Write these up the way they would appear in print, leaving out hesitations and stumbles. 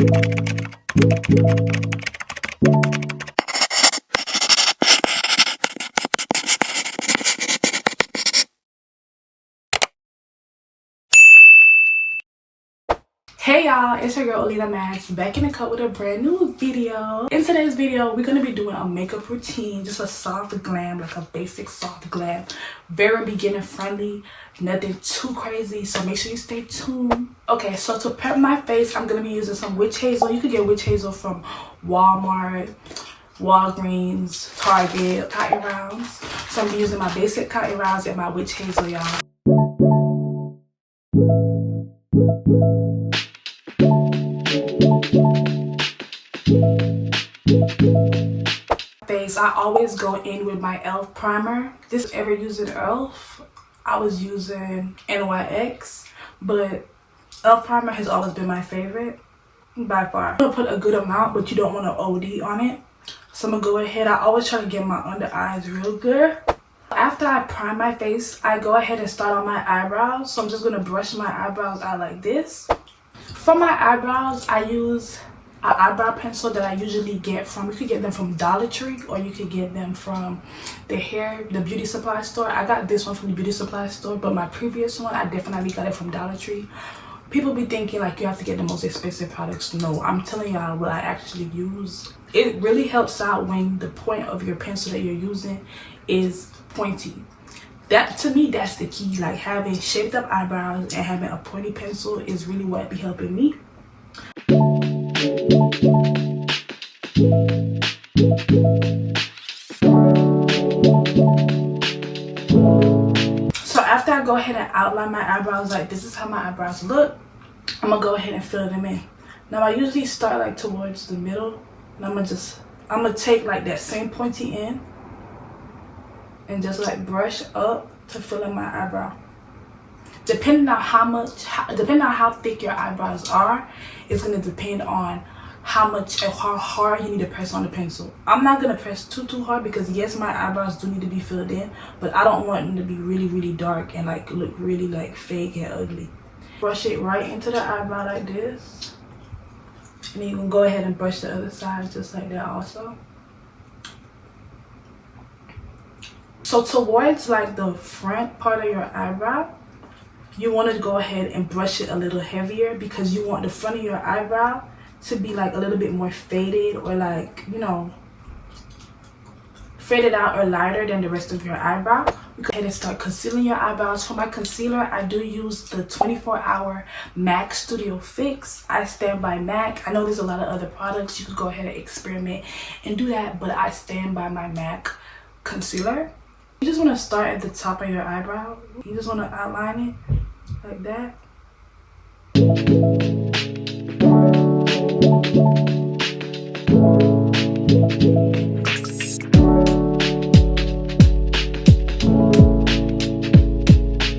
Hey y'all, it's your girl Alina Max back in the cut with a brand new video. In today's video, we're gonna be doing a makeup routine, just a soft glam, like a basic soft glam, very beginner friendly, nothing too crazy, so make sure you stay tuned. Okay, so to prep my face, I'm gonna be using some witch hazel. You could get witch hazel from Walmart, Walgreens, Target, cotton rounds. So I'm using my basic cotton rounds and my witch hazel, y'all. Face, I always go in with my e.l.f. primer. This ever using e.l.f. I was using NYX, but e.l.f. primer has always been my favorite by far. I'm gonna put a good amount, but you don't want to OD on it. So I'm gonna go ahead. I always try to get my under eyes real good. After I prime my face, I go ahead and start on my eyebrows. So I'm just gonna brush my eyebrows out like this. For my eyebrows, I use an eyebrow pencil that I usually get from, you could get them from Dollar Tree, or you could get them from the beauty supply store. I got this one from the beauty supply store, but my previous one, I definitely got it from Dollar Tree. People be thinking like you have to get the most expensive products. No, I'm telling y'all what I actually use. It really helps out when the point of your pencil that you're using is pointy. That, to me, that's the key. Like, having shaped up eyebrows and having a pointy pencil is really what be helping me. So after I go ahead and outline my eyebrows, like this is how my eyebrows look, I'm gonna go ahead and fill them in. Now I usually start like towards the middle, and I'm gonna take like that same pointy end and just like brush up to fill in my eyebrow. Depending on how thick your eyebrows are, it's gonna depend on how much and how hard you need to press on the pencil. I'm not gonna press too hard because yes, my eyebrows do need to be filled in, but I don't want them to be really dark and like look really like fake and ugly. Brush it right into the eyebrow like this, and then you can go ahead and brush the other side just like that also. So towards like the front part of your eyebrow, you want to go ahead and brush it a little heavier because you want the front of your eyebrow to be like a little bit more faded, or like, you know, faded out or lighter than the rest of your eyebrow. You go ahead and start concealing your eyebrows. For my concealer, I do use the 24-hour MAC Studio Fix. I stand by MAC. I know there's a lot of other products. You could go ahead and experiment and do that, but I stand by my MAC concealer. You just want to start at the top of your eyebrow. You just want to outline it like that. You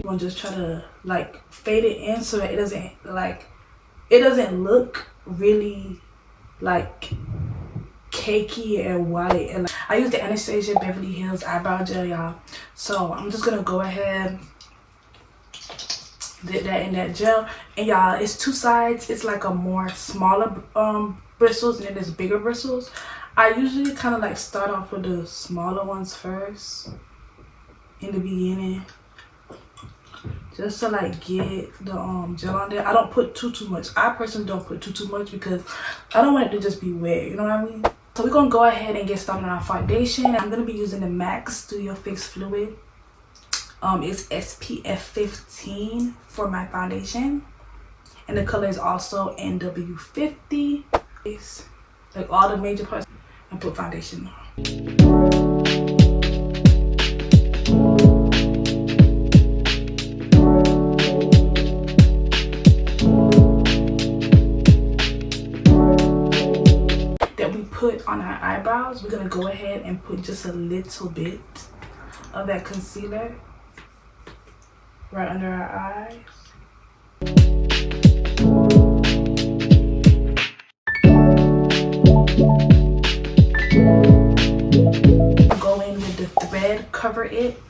want to just try to like fade it in so that it doesn't look really like cakey and white. And like, I use the Anastasia Beverly Hills eyebrow gel, y'all. So I'm just gonna go ahead, did that in that gel, and y'all, it's two sides. It's like a more smaller bristles, and then there's bigger bristles. I usually kind of like start off with the smaller ones first in the beginning, just to like get the gel on there. I don't put too much. I personally don't put too much because I don't want it to just be wet, you know what I mean? So we're gonna go ahead and get started on our foundation. I'm gonna be using the MAC Studio Fix Fluid. It's SPF 15 for my foundation, and the color is also NW50. It's like all the major parts, and put foundation on. That we put on our eyebrows, we're gonna go ahead and put just a little bit of that concealer right under our eyes. Go in with the Thread Cover It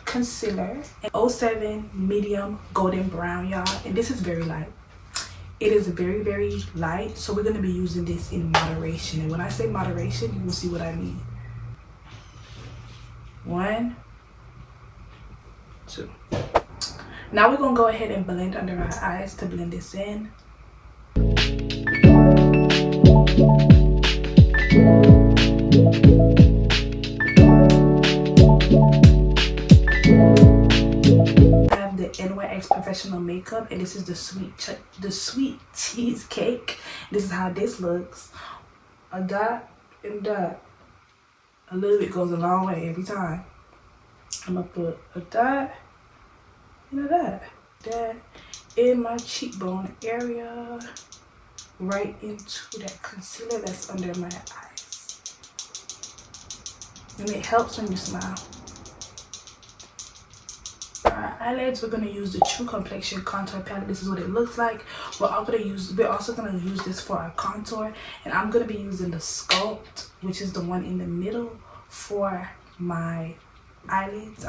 concealer in 07 medium golden brown, y'all, and this is very light. It is very, very light, so we're going to be using this in moderation. And when I say moderation, you will see what I mean. 1, 2. Now we're going to go ahead and blend under our eyes to blend this in. NYX Professional Makeup, and this is the sweet cheesecake. This is how this looks. A dot and dot. A little bit goes a long way every time. I'm gonna put a dot and a dot. That in my cheekbone area, right into that concealer that's under my eyes. And it helps when you smile. Our eyelids, we're going to use the True Complexion contour palette. This is what it looks like. We're also going to use this for our contour, and I'm going to be using the Sculpt, which is the one in the middle, for my eyelids.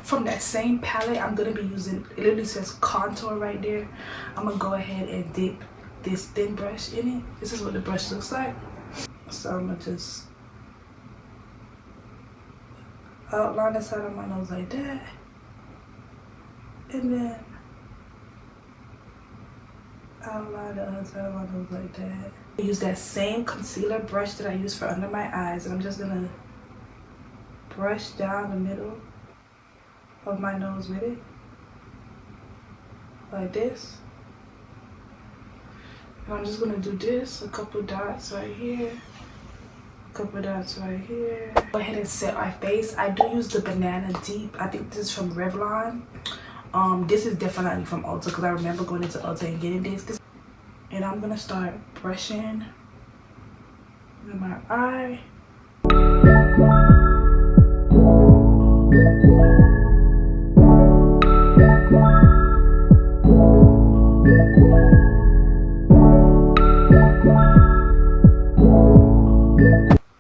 From that same palette, I'm going to be using, it literally says contour right there. I'm going to go ahead and dip this thin brush in it. This is what the brush looks like. So I'm gonna just outline the side of my nose like that, and then outline the other side of my nose like that. I use that same concealer brush that I use for under my eyes, and I'm just gonna brush down the middle of my nose with it, like this. And I'm just gonna do this, a couple dots right here. Couple dots right here. Go ahead and set our face. I do use the Banana Deep. I think this is from Revlon. This is definitely from Ulta because I remember going into Ulta and getting this. And I'm gonna start brushing in my eye.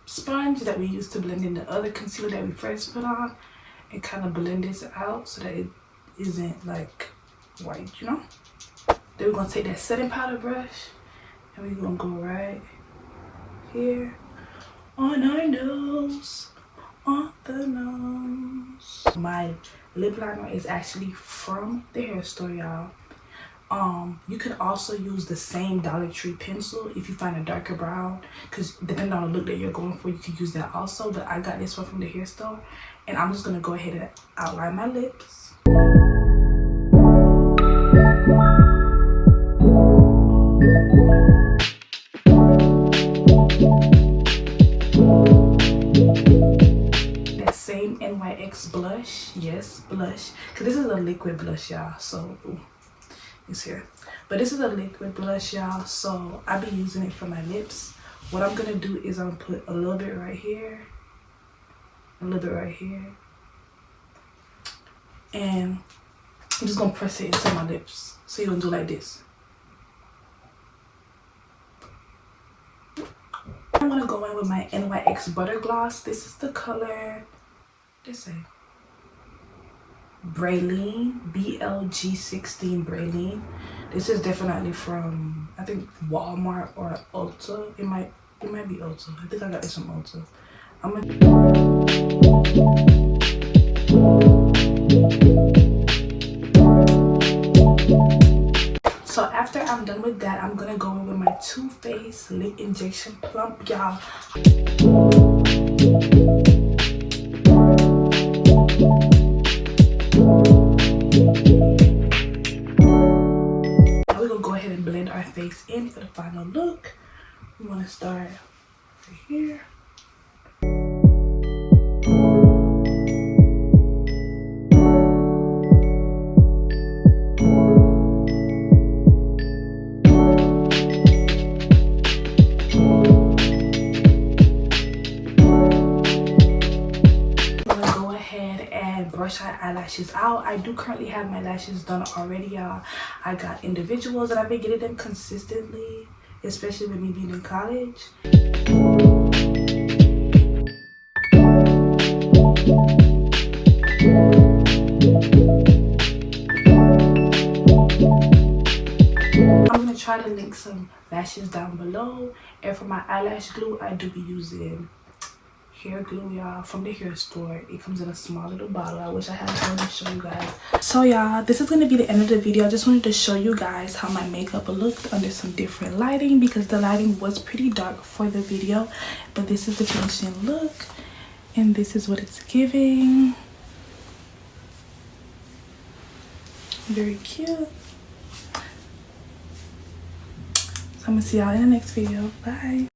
Sponge that we used to blend in the other concealer that we first put on, and kind of blend this out so that it isn't like white, you know. Then we're gonna take that setting powder brush and we're gonna go right here on our nose, on the nose. My lip liner is actually from the hair store, y'all. You could also use the same Dollar Tree pencil if you find a darker brown, because depending on the look that you're going for, you could use that also. But I got this one from the hair store, and I'm just gonna go ahead and outline my lips. That same NYX blush, yes, blush, because this is a liquid blush, y'all. So it's here, but this is a liquid blush, y'all, so I'll be using it for my lips. What I'm gonna do is I'm gonna put a little bit right here, a little bit right here, and I'm just gonna press it into my lips. So you're gonna do like this. I'm gonna go in with my NYX Butter Gloss. This is the color, this is Praline, BLG16 Praline. This is definitely from, I think, Walmart or Ulta. It might be Ulta. I think I got this from Ulta. So after I'm done with that, I'm gonna go in with my Too Faced Lip Injection Plump, y'all. Now we're gonna go ahead and blend our face in for the final look. We want to start right here. Brush our eyelashes out. I do currently have my lashes done already, y'all. I got individuals and I've been getting them consistently, especially with me being in college. link some lashes down below. And for my eyelash glue, I do be using hair glue, y'all, from the hair store. It comes in a small little bottle. I wish I had time to show you guys. So y'all, this is going to be the end of the video. I just wanted to show you guys how my makeup looked under some different lighting, because the lighting was pretty dark for the video. But this is the finishing look, and this is what it's giving. Very cute. So I'm gonna see y'all in the next video. Bye.